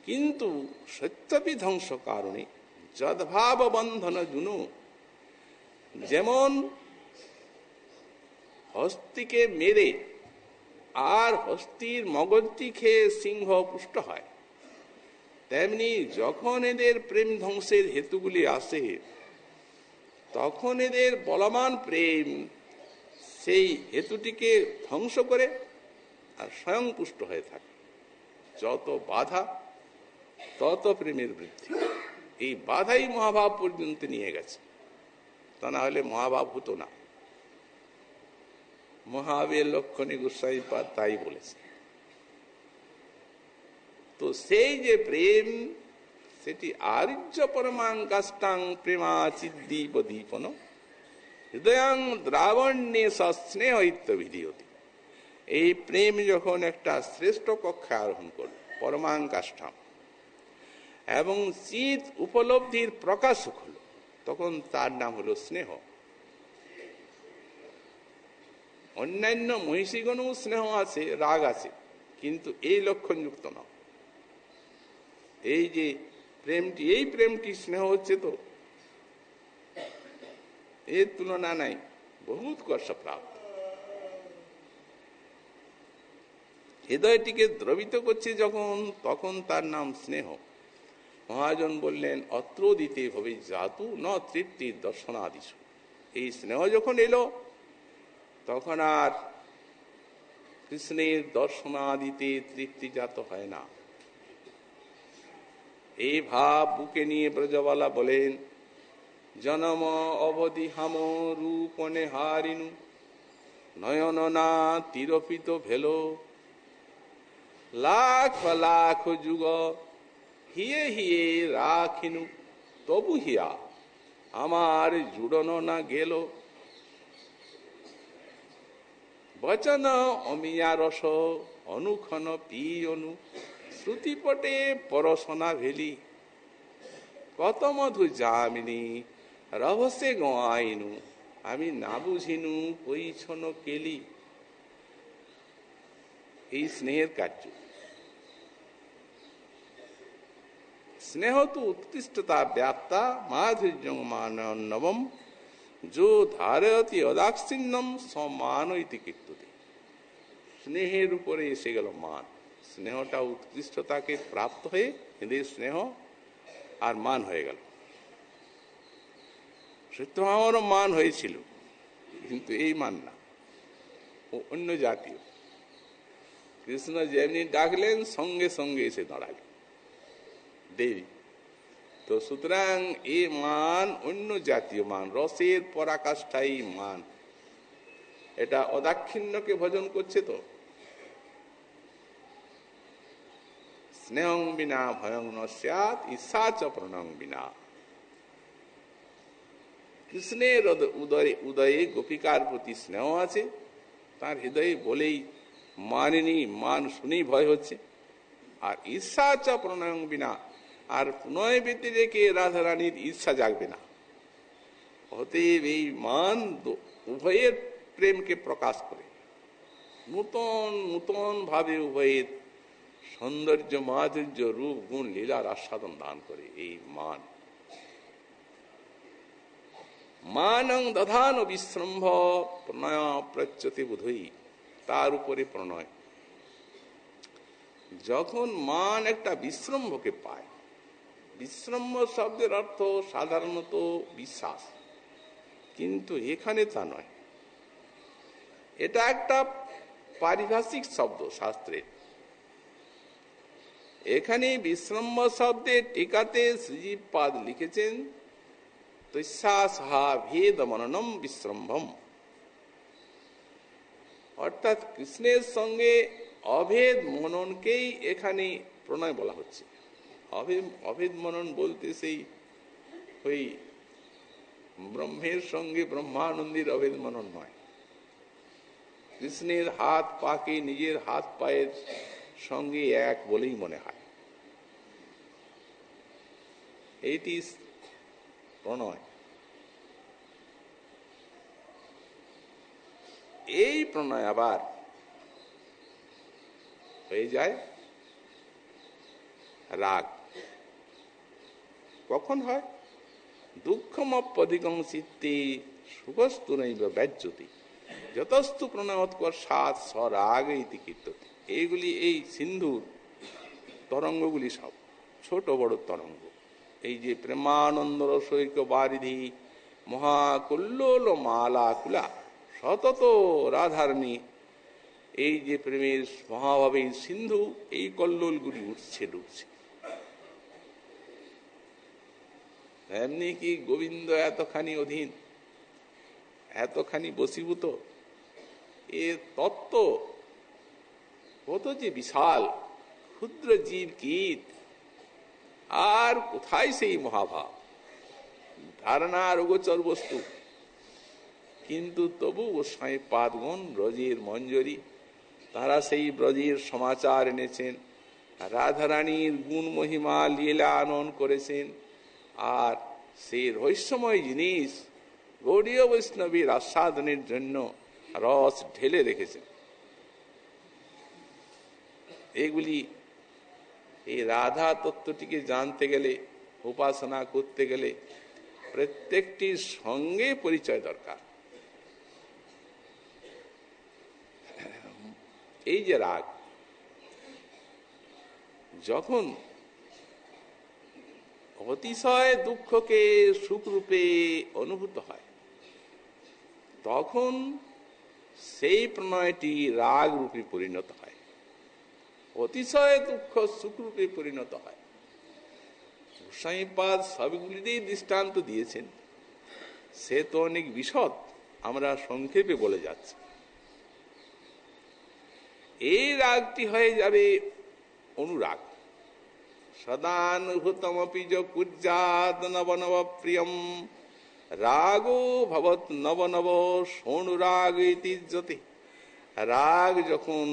[SPEAKER 1] কিন্তু সত্যপি ধ্বংস কারণে যদ্ভাব বন্ধন জুনু, যেমন হস্তিকে মেরে আর হস্তির মগজটি খেয়ে সিংহ পুষ্ট হয়, তেমনি যখন এদের প্রেম ধ্বংসের হেতুগুলি আসে, তখন এদের বলবান প্রেম সেই হেতুটিকে ধ্বংস করে আর স্বয়ং পুষ্ট হয়ে থাকে। যত বাধা তত প্রেমের বৃদ্ধি। এই বাধাই মহাভাব পর্যন্ত নিয়ে গেছে, তা না হলে মহাভাব হতো না। মহাবীর লক্ষণী গোস্বামীপাদ তাই বলেছে। তো সেই যে প্রেম, সেটি আর্য পরমাঙ্কাষ্টাং প্রেমাচিদ্দীপ দীপন হৃদয়াং দ্রাবণ্যে সস্নেহ ইত্যভিধীয়তে। এই প্রেম যখন একটা শ্রেষ্ঠ কক্ষে আরোহণ করল, পরমাঙ্কাষ্টাম, এবং চিত উপলব্ধির প্রকাশক হল, তখন তার নাম হলো স্নেহ। অন্যান্য মহিষীগণও স্নেহ আছে, রাগ আছে, কিন্তু এই লক্ষণযুক্ত না। এই যে প্রেমটি, এই প্রেমটি স্নেহ হচ্ছে, তো এর তুলনা নাই, বহুত কষ্টপ্রাপ্ত। হৃদয়টিকে দ্রবিত করছে যখন, তখন তার নাম স্নেহ। মহাজন বললেন, অত্র দিতে ভবে জাতু ন তৃপ্তি দর্শনাদিশ। এই স্নেহ যখন এলো, তখন আর কৃষ্ণের দর্শনাদিতে তৃপ্তিজাত হয় না। এই ভাব বুকে নিয়ে ব্রজবালা বলেন, জনম অবধি হাম রূপনে হারিনু নয়ন না তিরপিত ভেলো লাখ লাখ যুগ হিয়ে হিয়ে রাখিনু তবু হিয়া আমার জুড়ন না গেল। বচন অমিয়া রস অনুক্ষণ পিয়নু শ্রুতিপটে পরশনা ভেলি কত মধু যামিনী রহস্যে গাইনু আমি না বুঝিনু পৈছন কেলি। এই স্নেহের কার্য। স্নেহ তো উৎকৃষ্টতা ব্যাপ্তা মাধুর্য মানবম যো ধারয়তি অদাক্ষিণ্যম সমান ইতি কীর্ততে। স্নেহের উপরে এসে গেল মান। স্নেহটা উৎকৃষ্টতাকে প্রাপ্ত হয়ে এদের স্নেহ আর মান হয়ে গেল। সত্যভামারও মান হয়েছিল, কিন্তু এই মান না, ও অন্য জাতীয়। কৃষ্ণ যেমনি ডাকলেন, সঙ্গে সঙ্গে এসে দাঁড়ালেন দেবী। তো সুতরাং এই মান অন্য জাতীয় মান, রসের পরাকাষ্ঠায়ী মান। এটা অদাক্ষিণ্যকে ভজন করছে। তো স্নেহং বিনা ভয়ং ন স্যাৎ ঈশা চ প্রণং বিনা। কৃষ্ণের উদয়ে গোপিকার প্রতি স্নেহ আছে, তার হৃদয়ে বলেই মানেনি, মান শুনেই ভয় হচ্ছে। আর ঈর্ষা চ প্রণয়ং বিনা, আর প্রণয় ব্যক্তি রেখে রাধারানীর ঈর্ষা জাগবে না। অতএব এই মান উভয়ের প্রেমকে প্রকাশ করে, নূতন নূতন ভাবে উভয়ের সৌন্দর্য, মাধুর্য, রূপ, গুণ, লীলার আস্বাদন দান করে। এই মান মানং দধান বিশ্রম্ভ প্রণয় প্রচ্যতি বোধই। তার উপরে প্রণয়। যখন মান একটা বিশ্রম্ভকে পায়, বিশ্রম্ভ শব্দের অর্থ সাধারণত বিশ্বাস, কিন্তু এখানে তা নয়। এটা একটা পারিভাষিক শব্দ শাস্ত্রের। এখানে বিশ্রম্ভ শব্দের টিকাতে শ্রীজীব পাদ লিখেছেন, তস্যা ভেদ মননম বিশ্রম্ভম। অর্থাৎ কৃষ্ণের সঙ্গে অভেদ মননকেই এখানে প্রণয় বলা হচ্ছে। অভেদ মনন বলতে সেই ওই ব্রহ্মের সঙ্গে ব্রহ্মানন্দের অভেদ মনন নয়। কৃষ্ণের হাত পাকে নিজের হাত পায়ের সঙ্গে এক বলেই মনে হয়, এইটি প্রণয়। এই প্রণয় আবার হয়ে যায় রাগ। কখন হয়? দুঃখমপ্যধিকং চিত্তে সুখস্তু নৈব ব্যজ্যতি যতস্তু প্রণয়োৎকর সাত স্বরাগ ইতি কীর্ততি। এইগুলি এই সিন্ধুর তরঙ্গগুলি সব ছোট বড় তরঙ্গ। এই যে প্রেমানন্দ রসৈক বারিধি মহাকুল্লোল মালাকুলা সতত রাধারণী, এই যে প্রেমের মহাভাবের সিন্ধু, এই কল্লোলগুলি উঠছে ডুবছে। এমনি কি গোবিন্দ এতখানি অধীন, এতখানি বশীভূত? এর তত্ত্ব কত যে বিশাল, ক্ষুদ্র জীব কীট, আর কোথায় সেই মহাভাব? ধারণার অগোচর বস্তু। কিন্তু তবু গোস্বামী পাদগণ ব্রজের মঞ্জরি, তারা সেই ব্রজের সমাচার এনেছেন, রাধারানীর গুণ মহিমা লীলা আনয়ন করেছেন, আর সেই রহস্যময় জিনিস গৌড়ীয় বৈষ্ণবীর আস্বাদনের জন্য রস ঢেলে রেখেছেন। এগুলি এই রাধা তত্ত্বটিকে জানতে গেলে, উপাসনা করতে গেলে প্রত্যেকটির সঙ্গে পরিচয় দরকার। এই যে রাগ যখন অতিশয় দুঃখকে সুখরূপে অনুভূত হয়, তখন সেই প্রণয়টি রাগ রূপে পরিণত হয়, অতিশয় দুঃখ সুখরূপে পরিণত হয়। গোস্বামীপাদ সবগুলিরই দৃষ্টান্ত দিয়েছেন, সে তো অনেক বিশদ, আমরা সংক্ষেপে বলে যাচ্ছি। এই রাগটি হয়ে যাবে অনুরাগ। সদানুভূতমপি য কুর্যাৎ নব নব প্রিয়ম রাগো ভবৎ নব নব সোনুরাগ ইতিজ্যতে। রাগ যখন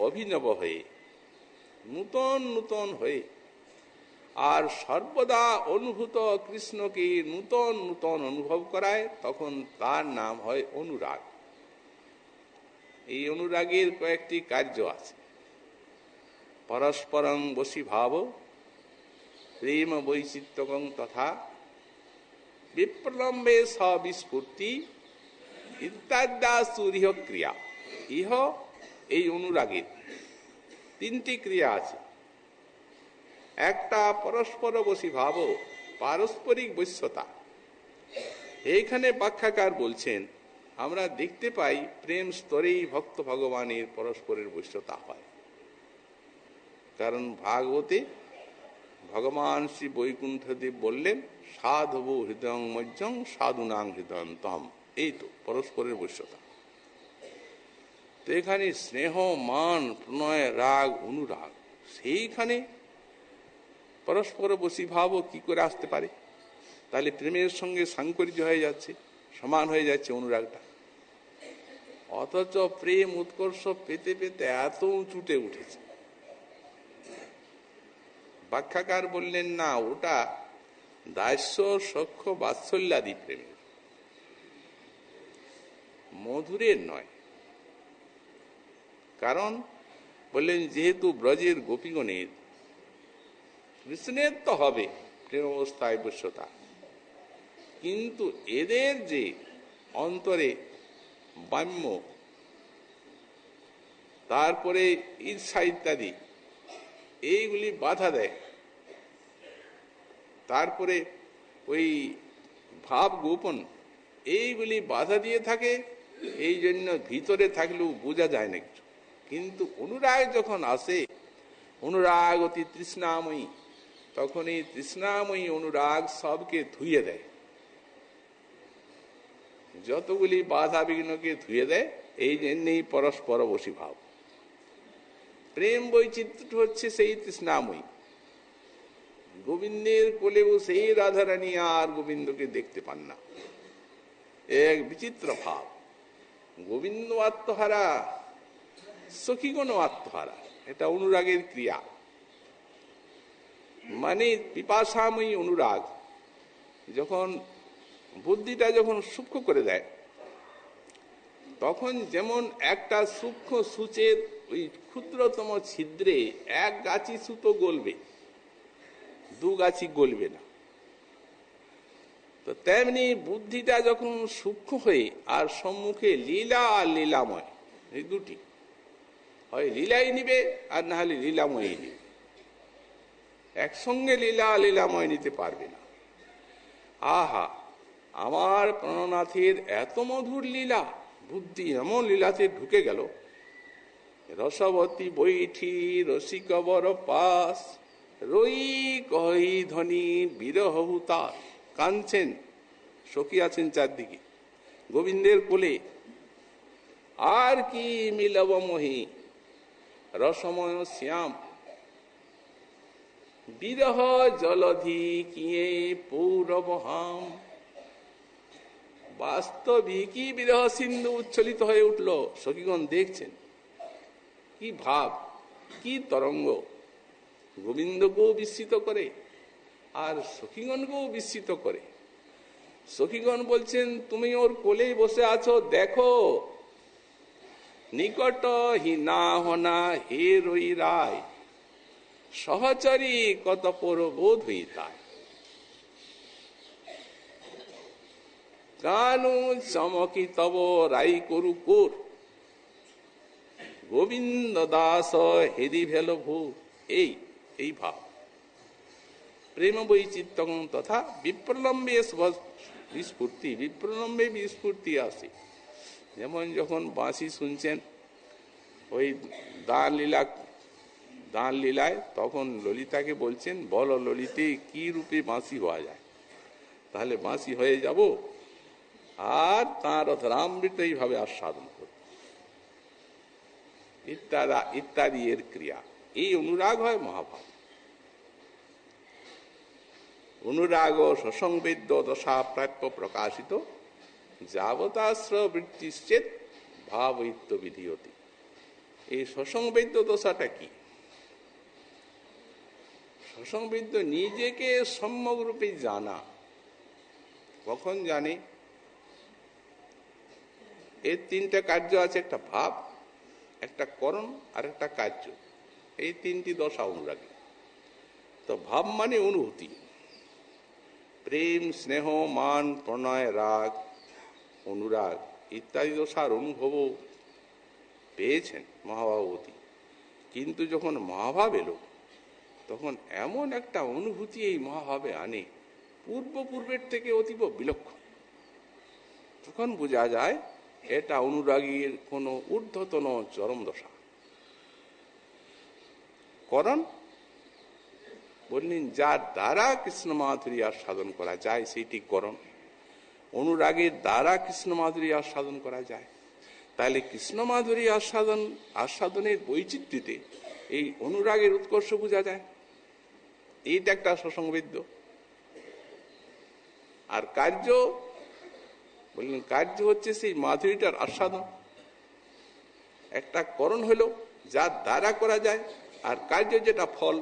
[SPEAKER 1] অভিনব হয়ে, নূতন নূতন হয়ে, আর সর্বদা অনুভূত কৃষ্ণকে নূতন নূতন অনুভব করায়, তখন তার নাম হয় অনুরাগ। এই অনুরাগের কয়েকটি কার্য আছে। পরস্পরং বশী ভাব প্রেম বৈচিত্র্যং তথা বিপ্রলম্বে সবিস্ফূর্তি ইত্যাদ্যাসুরিহ ক্রিয়া। ইহ এই অনুরাগের তিনটি ক্রিয়া আছে। একটা পরস্পর বশী ভাব, পারস্পরিক বশ্যতা। এইখানে ব্যাখ্যাকার বলছেন, আমরা দেখতে পাই প্রেম স্তরেই ভক্ত ভগবানের পরস্পরের বশ্যতা হয়। কারণ ভাগবতে ভগবান শ্রী বৈকুণ্ঠদেব বললেন, সাধব হৃদয়ং মজ্জং সাধুনাং হৃদয়ন্তম। এই তো পরস্পরের বশ্যতা। তো এখানে স্নেহ, মান, প্রণয়, রাগ, অনুরাগ, সেইখানে পরস্পর বশীভাবও কি করে আসতে পারে? তাহলে প্রেমের সঙ্গে সাংকর্য হয়ে যাচ্ছে, সমান হয়ে যাচ্ছে অনুরাগটা। অথচ প্রেম উৎকর্ষ পেতে পেতে এত উঁচুটে উঠেছে। ব্যাখ্যাকার বললেন, না, ওটা দাস্য সখ্য বাৎসল্যাদি প্রেমের, মধুরের নয়। কারণ বললেন, যেহেতু ব্রজের গোপীগণের কৃষ্ণের তো হবে প্রেম অবস্থায় বশ্যতা, কিন্তু এদের যে অন্তরে বাম্য, তারপরে ঈর্ষা ইত্যাদি, এইগুলি বাধা দেয়। তারপরে ওই ভাব গোপন, এইগুলি বাধা দিয়ে থাকে। এই জন্য ভিতরে থাকলেও বোঝা যায় না কিছু। কিন্তু অনুরাগ যখন আসে, অনুরাগ অতি তৃষ্ণাময়ী, তখন এই তৃষ্ণাময়ী অনুরাগ সবকে ধুয়ে দেয়, যতগুলি বাধা বিঘ্নকে ধুয়ে দেয়। এই জন্যই পরস্পর বশী ভাব। প্রেম বৈচিত্র্য হচ্ছে সেই তৃষ্ণাময়ী। গোবিন্দের কোলেও সেই রাধারানী আর গোবিন্দকে দেখতে পান না, এক বিচিত্র ভাব। গোবিন্দ আত্মহারা, সখীগণ আত্মহারা, এটা অনুরাগের ক্রিয়া। মানে পিপাসাময়ী অনুরাগ যখন বুদ্ধিটা যখন সূক্ষ্ম করে দেয়, তখন যেমন একটা সূক্ষ্ম সূচের ওই ক্ষুদ্রতম ছিদ্রে এক গাছি সুতো গলবে, দু গাছি গলবে না। তো তেমনি বুদ্ধিটা যখন সূক্ষ্ম হয়ে আর সম্মুখে লীলা আর লীলাময়, এই দুটি, হয় লীলাই নিবে আর না হলে লীলাময় নিবে, একসঙ্গে লীলা লীলাময় নিতে পারবে না। আহা, আমার প্রাণনাথের এত মধুর লীলা, বুদ্ধি এমন লীলাতে ঢুকে গেল। রসবতী বৈঠি রসিকবর পাস, রই কহি ধ্বনি বিরহ হুতার। কাঁদছেন, সখী আছেন চারদিকে গোবিন্দের কোলে, আর কি মিলব মহি রসময় শ্যাম, বিরহ জলধি কিয়ে পৌরব হাম। বাস্তবিকই বিরহ সিন্ধু উচ্ছলিত হয়ে উঠল। সখীগণ দেখছেন কি ভাব, কি তরঙ্গ, গোবিন্দকেও বিস্মিত করে আর সখীগণকেও বিস্মিত করে। সখীগণ বলছেন, তুমি ওর কোলেই বসে আছো, দেখো নিকট হি না হনা হে রই রায়, সহচরী কত পরবোধ হই তাই। কানু চমকি তব রাই করু কোর, গোবিন্দ দাস হেরি ভেল ভূর। এই ভাব প্রেম বৈচিত্র্য তথা বিপ্রলম্বে বিস্ফূর্তি, বিপ্রলম্বে বিস্ফূর্তি আসে। যেমন যখন বাঁশি শুনছেন ওই দান লীলায়, তখন ললিতাকে বলছেন, বলো ললিতে কি রূপে বাঁশি হওয়া যায়, তাহলে বাঁশি হয়ে যাব আর তাঁর রামৃত এইভাবে আস্বাদন করব, ইত্যাদি এর ক্রিয়া। এই অনুরাগ হয় মহাভাব। অনুরাগ সসংবেদ্য দশা প্রাপ্য প্রকাশিত, যাবতাশ্রয় বৃত্তিশ্চেত ভাবৈত্য বিধিয়তি। এই সসংবেদ্য দশাটা কি? সসংবেদ্য নিজেকে সম্যক রূপে জানা। কখন জানে? এর তিনটা কার্য আছে, একটা ভাব, একটা করণ আর একটা কার্য। এই তিনটি দশা অনুরাগে। তো ভাব মানে অনুভূতি, প্রেম, স্নেহ, মান, প্রণয়, রাগ, অনুরাগ ইত্যাদি দশার অনুভবও পেয়েছেন মহাভাবতী। কিন্তু যখন মহাভাব এলো, তখন এমন একটা অনুভূতি এই মহাভাবে আনে, পূর্বের থেকে অতীব বিলক্ষণ। তখন বোঝা যায় এটা অনুরাগীর কোনো ঊর্ধ্বতন চরম দশা। করণ বললেন, যার দ্বারা কৃষ্ণ মাধুরী আস্বাদন করা যায় সেইটি করণ। অনুরাগের দ্বারা কৃষ্ণ মাধুরী আস্বাদন করা যায়। তাহলে কৃষ্ণ মাধুরী আস্বাদনের বৈচিত্র্যতে এই অনুরাগের উৎকর্ষ বোঝা যায়। এইটা একটা সসংবেদ্য। আর কার্য বললেন, কার্য হচ্ছে সেই মাধুরীটার আস্বাদন। একটা করণ হলো যার দ্বারা করা যায়, আর কার্য যেটা ফল,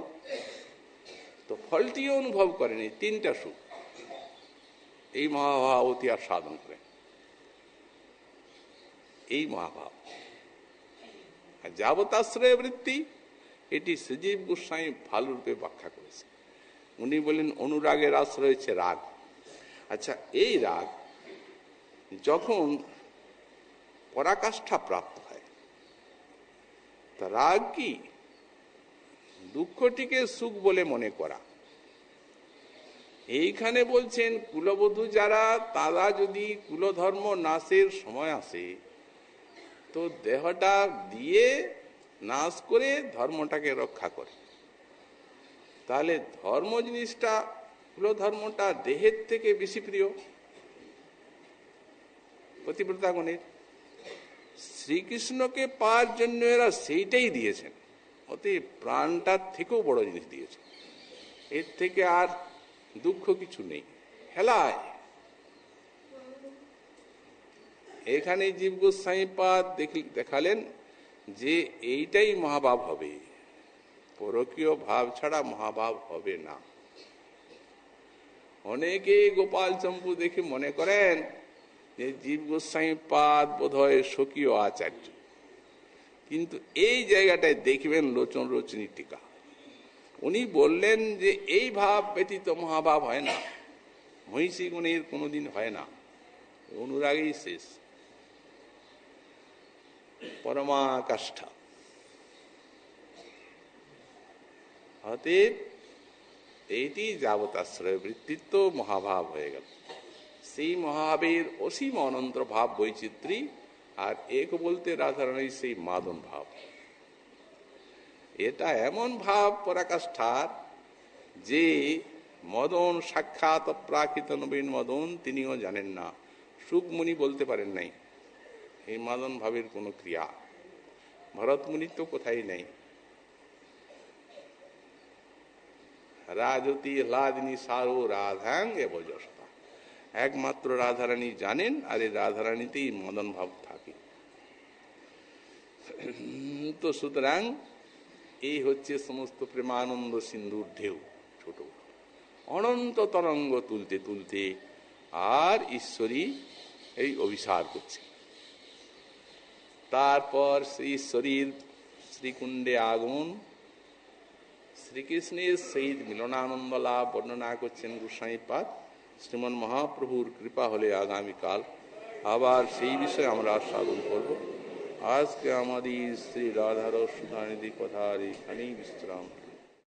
[SPEAKER 1] তো ফলটিও অনুভব করেন। এই তিনটা সুখ এই মহাভাবতী আস্বাদন করেন। এই মহাভাব আর যাবতাশ্রয় বৃত্তি, এটি সজীব গোস্বামী ভালো রূপে ব্যাখ্যা করেছে। উনি বলেন অনুরাগের আশ্রয় হচ্ছে রাগ। আচ্ছা, এই রাগ যখন পরাকাষ্ঠা প্রাপ্ত হয়, তা রাগ কি? দুঃখটিকে সুখ বলে মনে করা। এইখানে বলছেন কুলবধূ যারা, তারা যদি কুলধর্ম নাশের সময় আসে, তো দেহটা দিয়ে নাশ করে ধর্মটাকে রক্ষা করে। তাহলে ধর্ম জিনিসটা, কুলধর্মটা দেহের থেকে বেশি প্রিয় পতিব্রতাগণের। শ্রীকৃষ্ণকে পাওয়ার জন্য এরা সেইটাই দিয়েছেন, অতি প্রাণটার থেকেও বড় জিনিস দিয়েছেন। এর থেকে আর দুঃখ কিছু নেই। হেলায় এখানে জীব গোস্বামী পাদ দেখালেন যে এইটাই মহাভাব হবে, পরকীয় ভাব ছাড়া মহাভাব হবে না। অনেকে গোপাল চম্পু দেখে মনে করেন যে জীব গোস্বামী পাদ বোধ হয় স্বকীয় আচার্য, কিন্তু এই জায়গাটায় দেখবেন লোচন রচনী টিকা উনি বললেন যে এই ভাব ব্যতীত মহাভাব হয় না, মহিষী গুণের কোনোদিন হয় না, অনুরাগেই শেষ, পরমাকাষ্ঠা। অতএব এইটি যাবতাশ্রয় বৃত্তিত্ব মহাভাব হয়ে গেল। সেই মহাভাবের অসীম অনন্ত ভাব বৈচিত্র্যী, আর এক বলতে রাধারানীর সেই মাদন ভাব। এটা এমন ভাব পরাকাষ্ঠার যে মদন সাক্ষাৎ প্রাকৃত নবীন মদন তিনিও জানেন না, সুকমুনি বলতে পারেন নাই এই মাদন ভাবের কোন ক্রিয়া, ভরতমুনি তো কোথায় নেই। রাজতি হ্লাদিনী সারো রাধাং এবজস্তা, একমাত্র রাধারানী জানেন, আর এই রাধারানীতেই মদন ভাব থাকে। তো সুতরাং এই হচ্ছে সমস্ত প্রেমানন্দ সিন্ধুর ঢেউ, ছোট অনন্ত তরঙ্গ তুলতে তুলতে আর ঈশ্বরী এই অভিসার করছে। তারপর সেই ঈশ্বরীর শ্রীকুণ্ডে আগমন, শ্রীকৃষ্ণের সেই মিলনানন্দ লাভ বর্ণনা করছেন গোস্বামীপাদ। শ্রীমন মহাপ্রভুর কৃপা হলে আগামীকাল আবার সেই বিষয়ে আমরা সাধন করব। আজকে আমাদের শ্রী রাধার সুধানিধি কথার এখানেই বিশ্রাম।